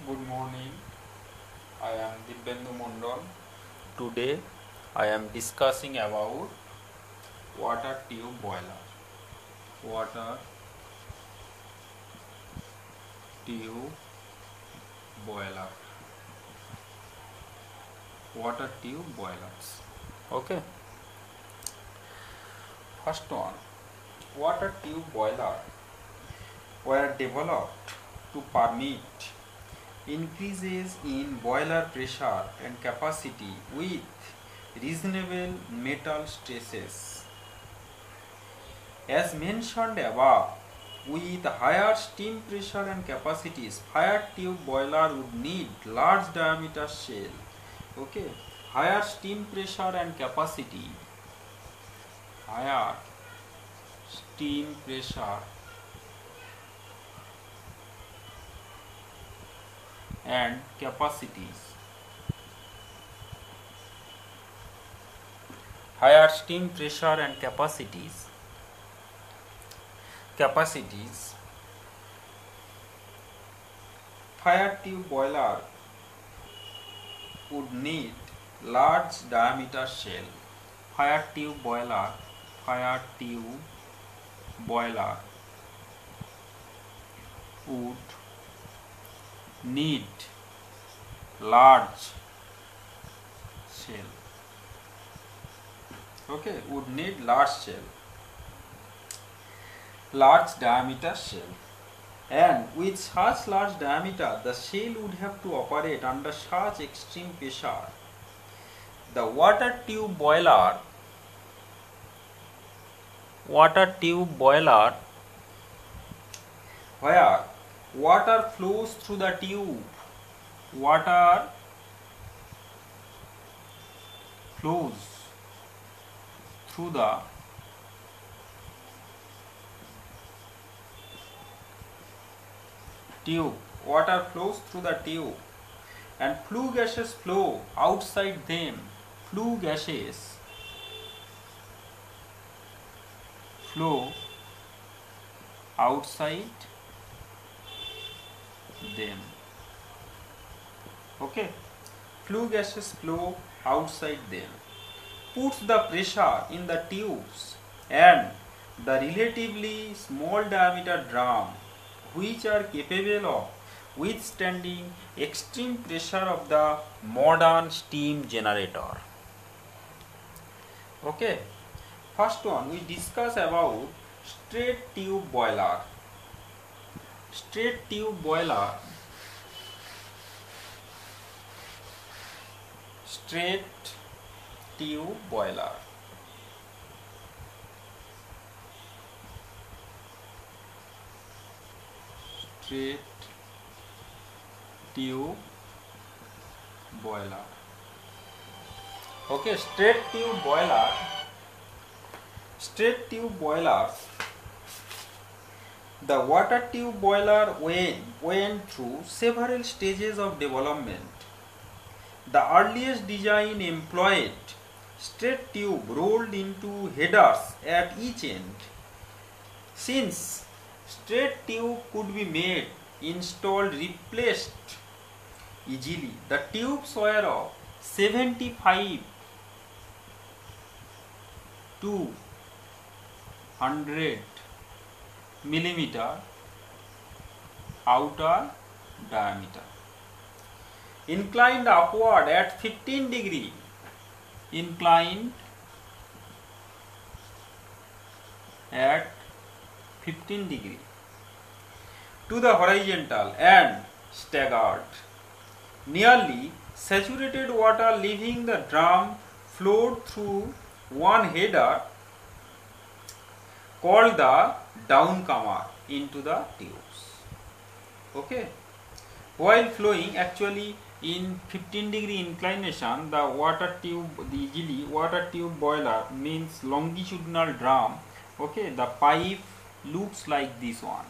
Good morning. I am Dibyendu Mondol. Today I am discussing about water tube boiler. Water tube boiler. Water tube boilers. Okay. First one. Water tube boiler were developed to permit increases in boiler pressure and capacity with reasonable metal stresses. As mentioned above, with higher steam pressure and capacities, fire tube boiler would need large diameter shell. Okay, higher steam pressure and capacity, higher steam pressure and capacities, higher steam pressure and capacities, fire tube boiler would need large diameter shell. Fire tube boiler would need large shell. Okay, would need large shell, large diameter shell, and with such large diameter the shell would have to operate under such extreme pressure. The water tube boiler where water flows through the tube, water flows through the tube, and flue gases flow outside them. Flue gases flow outside them. Okay, flue gases flow outside them, puts the pressure in the tubes and the relatively small diameter drum, which are capable of withstanding extreme pressure of the modern steam generator. Okay, first one we discuss about straight tube boiler. Straight tube boiler Okay, straight tube boilers. The water tube boiler went through several stages of development. The earliest design employed straight tube rolled into headers at each end. Since straight tube could be made, installed, replaced easily, the tubes were of 75 to 100 millimeter outer diameter, inclined upward at 15 degree, to the horizontal and staggered. Nearly saturated water leaving the drum flowed through one header called the downcomer into the tubes. Okay, while flowing, actually in 15 degree inclination, the water tube boiler means longitudinal drum. Okay, the pipe looks like this one,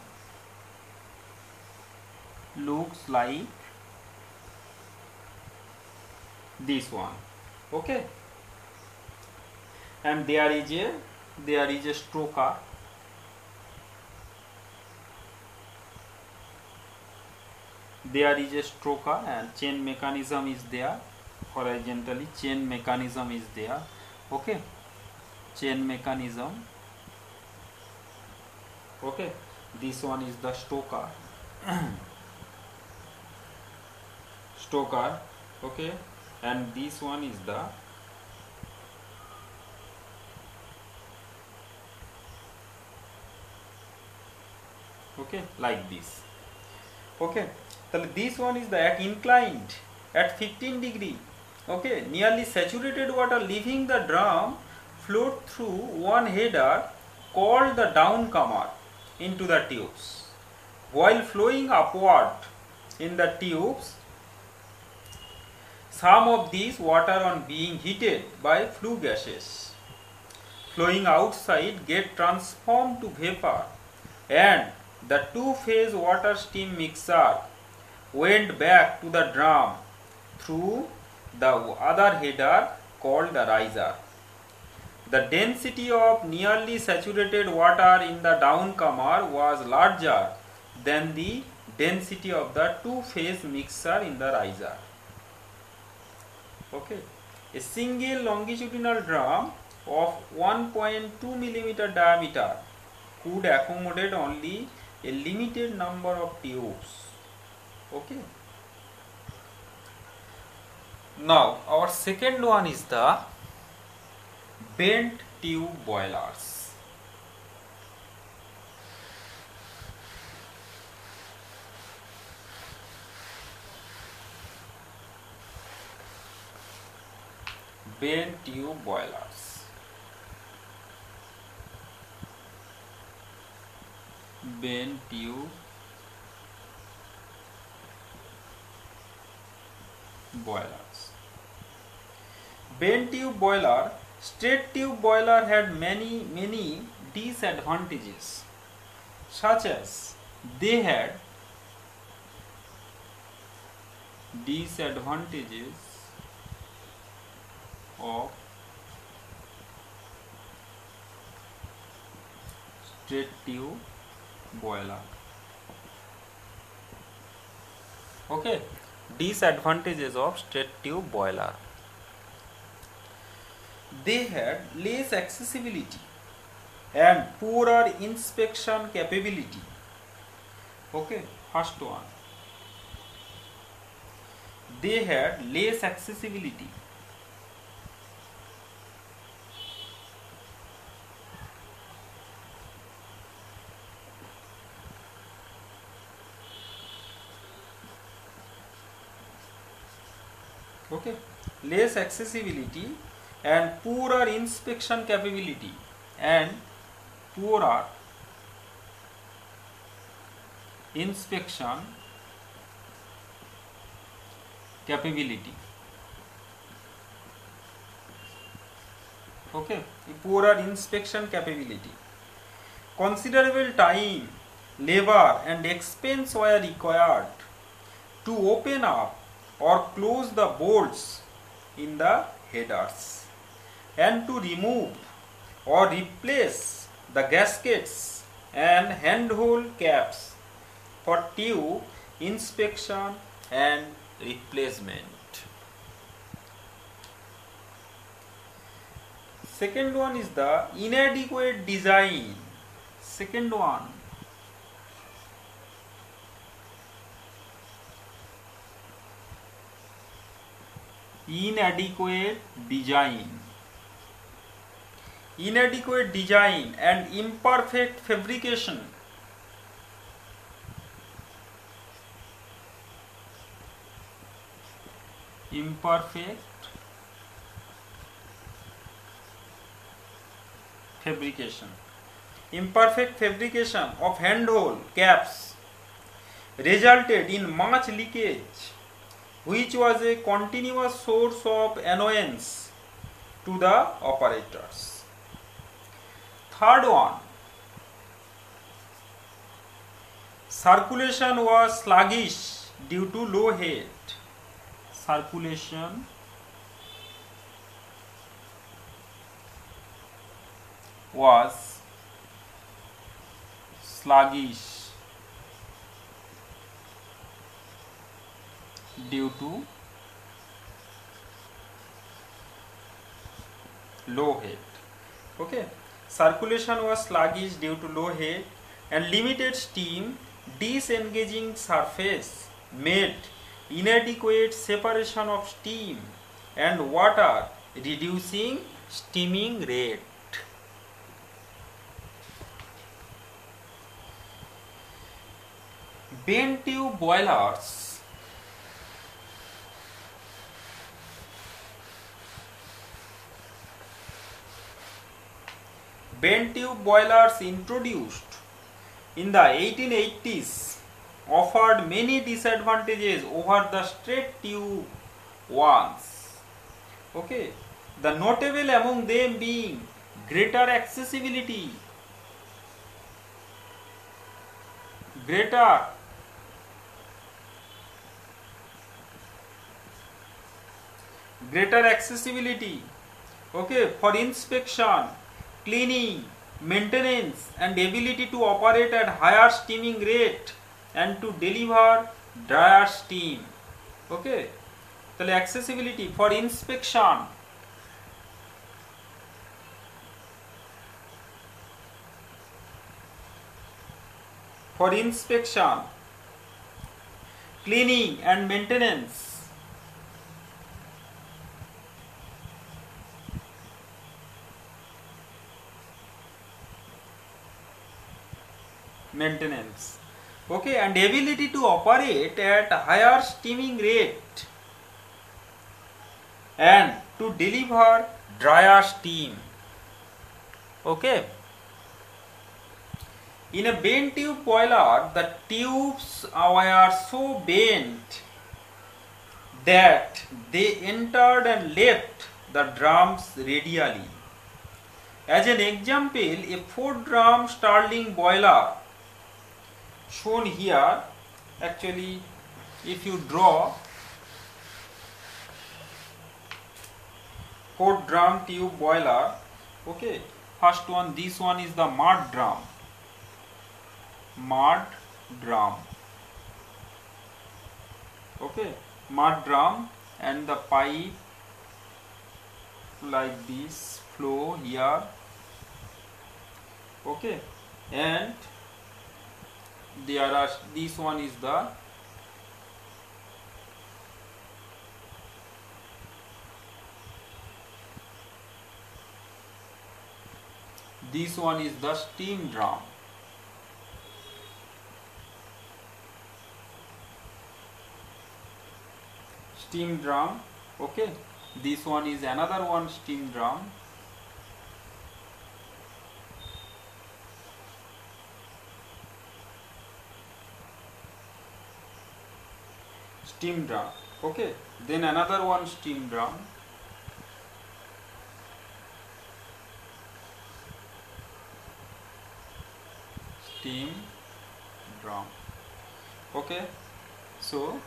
okay, and there is a stroker, there is a stroker and chain mechanism is there. Horizontally chain mechanism is there. Okay, chain mechanism. Okay, this one is the stoker. Stoker. Okay, and this one is the okay, like this. Okay, so this one is the inclined at 15 degree. Okay, nearly saturated water leaving the drum flowed through one header called the downcomer into the tubes. While flowing upward in the tubes, some of these water on being heated by flue gases flowing outside get transformed to vapor, and the two-phase water steam mixer went back to the drum through the other header called the riser. The density of nearly saturated water in the downcomer was larger than the density of the two-phase mixer in the riser. Okay, a single longitudinal drum of 1.2 mm diameter could accommodate only a limited number of tubes. Okay. Now our second one is the bent tube boilers. Bent tube boilers. Bent tube boilers. Bent tube boiler. Straight tube boiler had many disadvantages, such as they had disadvantages of straight tube boiler. Okay, disadvantages of straight tube boiler. They had less accessibility and poorer inspection capability. Okay, first one. They had less accessibility. Okay, less accessibility and poorer inspection capability and poorer inspection capability. Okay, poorer inspection capability. Considerable time, labor and expense were required to open up or close the bolts in the headers and to remove or replace the gaskets and handhole caps for tube inspection and replacement. Second one is the inadequate design. Second one, inadequate design. Inadequate design and imperfect fabrication. Imperfect fabrication. Imperfect fabrication of handhole caps resulted in much leakage, which was a continuous source of annoyance to the operators. Third one, circulation was sluggish due to low head. Circulation was sluggish due to low head. Okay, circulation was sluggish due to low head, and limited steam disengaging surface made inadequate separation of steam and water, reducing steaming rate. Bent tube boilers. Bent tube boilers introduced in the 1880s offered many disadvantages over the straight tube ones. Okay, the notable among them being greater accessibility, greater accessibility, okay, for inspection, cleaning, maintenance, and ability to operate at higher steaming rate and to deliver drier steam. Okay, তাহলে accessibility for inspection, cleaning and maintenance, okay, and ability to operate at higher steaming rate and to deliver drier steam. Okay, in a bent tube boiler, the tubes were so bent that they entered and left the drums radially. As an example, a 4-drum Stirling boiler shown here. Actually, if you draw 4-drum tube boiler, okay, first one, this one is the mud drum, okay, mud drum, and the pipe like this flow here, okay, and there are, this one is the steam drum. Okay, this one is another one steam drum. Okay, then another one steam drum. Okay, so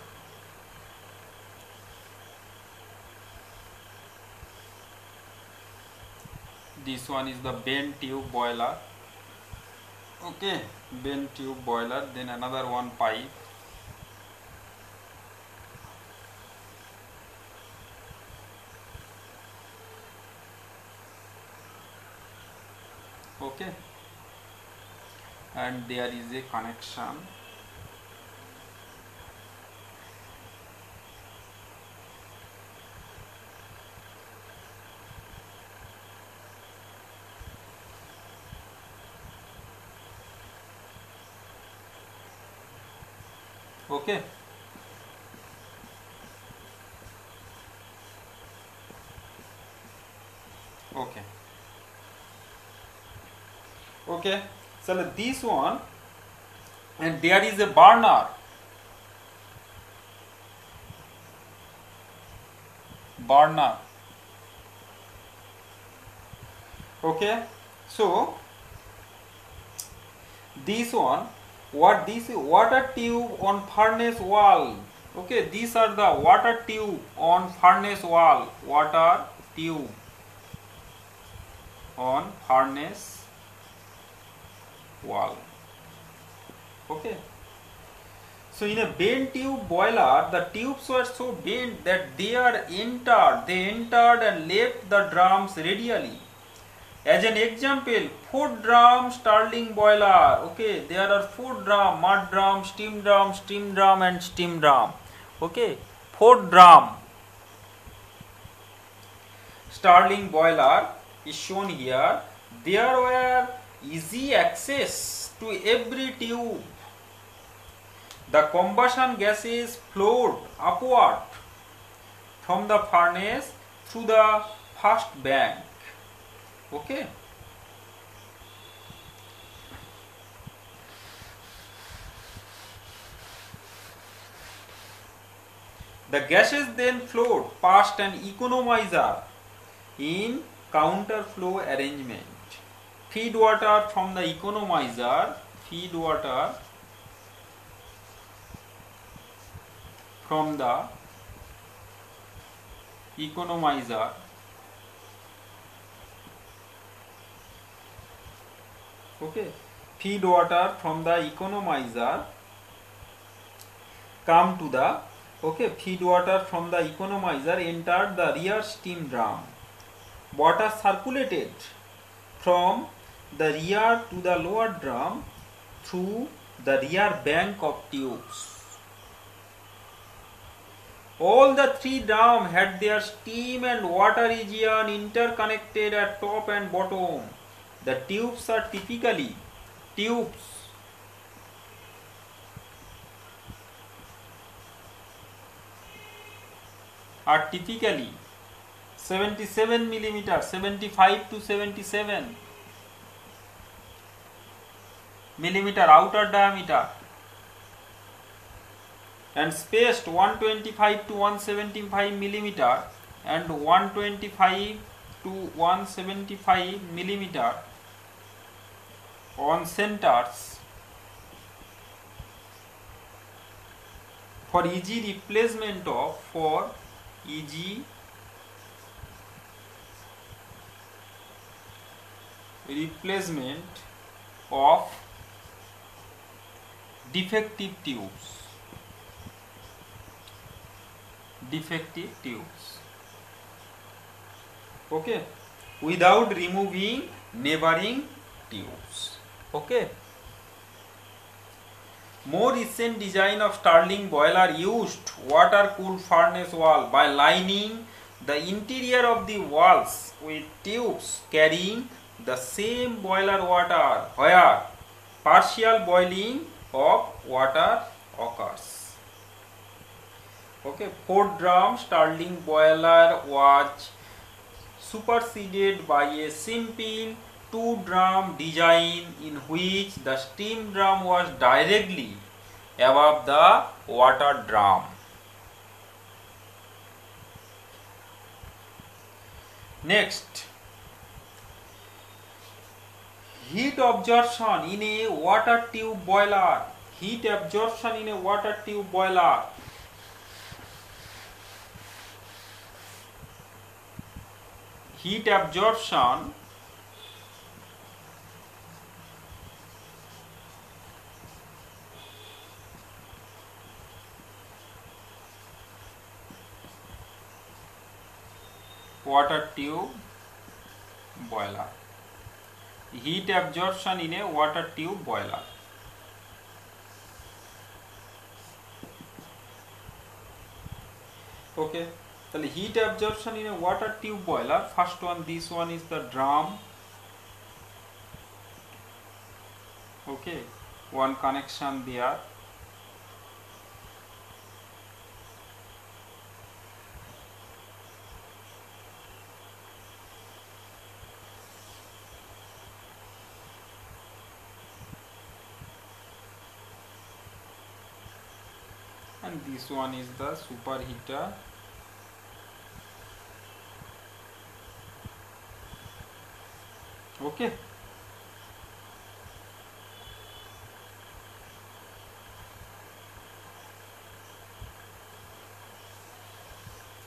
this one is the bent tube boiler. Okay, bent tube boiler, then another one pipe. Okay, and there is a connection. Okay, okay, so this one, and there is a burner, okay, so this one, what this water tube on furnace wall. Okay, these are the water tube on furnace wall, So in a bent tube boiler, the tubes were so bent that they entered and left the drums radially. As an example, 4-drum Stirling boiler. Okay, there are 4 drum: mud drum, steam drum, and steam drum. Okay, 4-drum Stirling boiler is shown here. There were easy access to every tube. The combustion gases flowed upward from the furnace through the first bank. Okay. The gases then flowed past an economizer in counterflow arrangement. Feed water from the economizer, okay, feed water from the economizer come to the, okay, feed water from the economizer entered the rear steam drum. Water circulated from the rear to the lower drum through the rear bank of tubes. All the 3 drums had their steam and water region interconnected at top and bottom. The tubes are typically 77 millimeter, 75 to 77 millimeter outer diameter, and spaced 125 to 175 millimeter and 125 to 175 millimeter on centers for easy replacement of defective tubes, okay, without removing neighboring tubes. Okay. More recent design of Stirling boiler used water cooled furnace wall by lining the interior of the walls with tubes carrying the same boiler water, where partial boiling of water occurs. Okay, 4-drum Stirling boiler was superseded by a simple 2-drum design in which the steam drum was directly above the water drum. Next, heat absorption in a water tube boiler. Heat absorption in a water tube boiler. Heat absorption water tube boiler. Heat absorption in a water tube boiler. Okay, so heat absorption in a water tube boiler. First one, this one is the drum. Okay, one connection there. And this one is the superheater. Okay,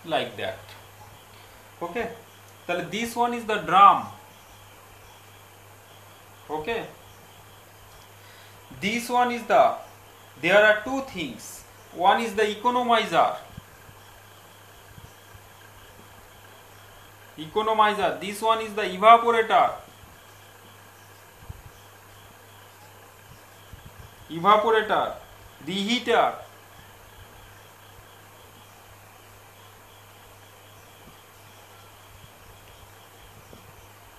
like that. Okay, so this one is the drum. Okay, this one is the There are two things. One is the economizer. This one is the evaporator.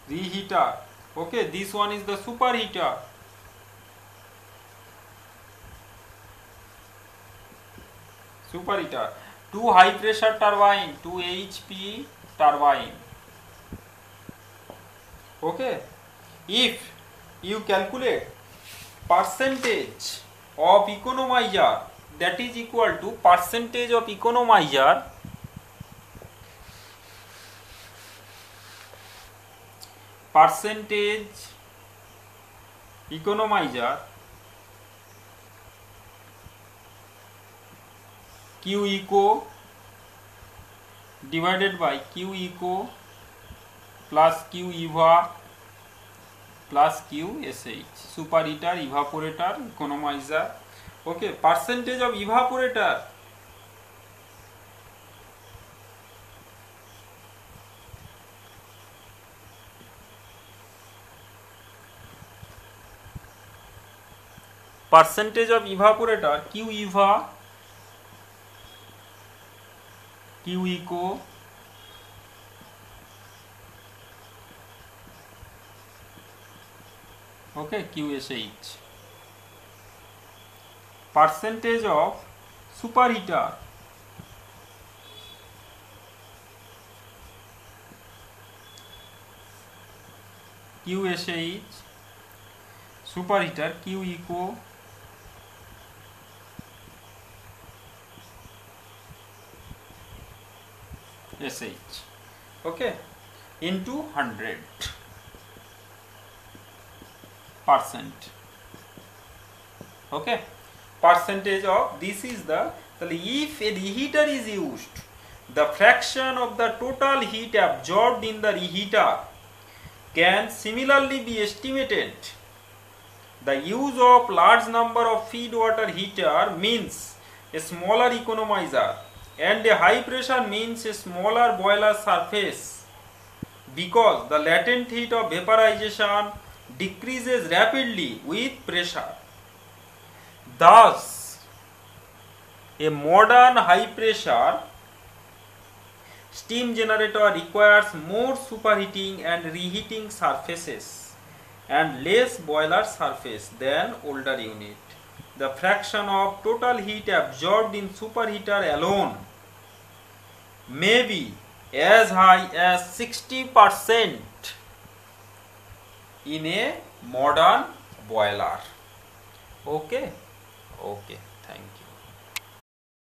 Reheater. Okay, this one is the superheater. Two high pressure turbine, 2 HP turbine. Okay, if you calculate percentage of economizer, that is equal to percentage of economizer Q eco divided by Q eco plus Q eva plus Q sh, superheater, evaporator, economizer. Okay, percentage of evaporator, Q eva, Q eco okay, QSH. Percentage of superheater, QSH, superheater, Q eco SH, okay, into 100%. Okay, percentage of this is the, if a reheater is used, the fraction of the total heat absorbed in the reheater can similarly be estimated. The use of large number of feed water heater means a smaller economizer, and a high pressure means a smaller boiler surface, because the latent heat of vaporization decreases rapidly with pressure. Thus, a modern high pressure steam generator requires more superheating and reheating surfaces and less boiler surface than older unit. The fraction of total heat absorbed in superheater alone may be as high as 60% in a modern boiler. Okay, thank you.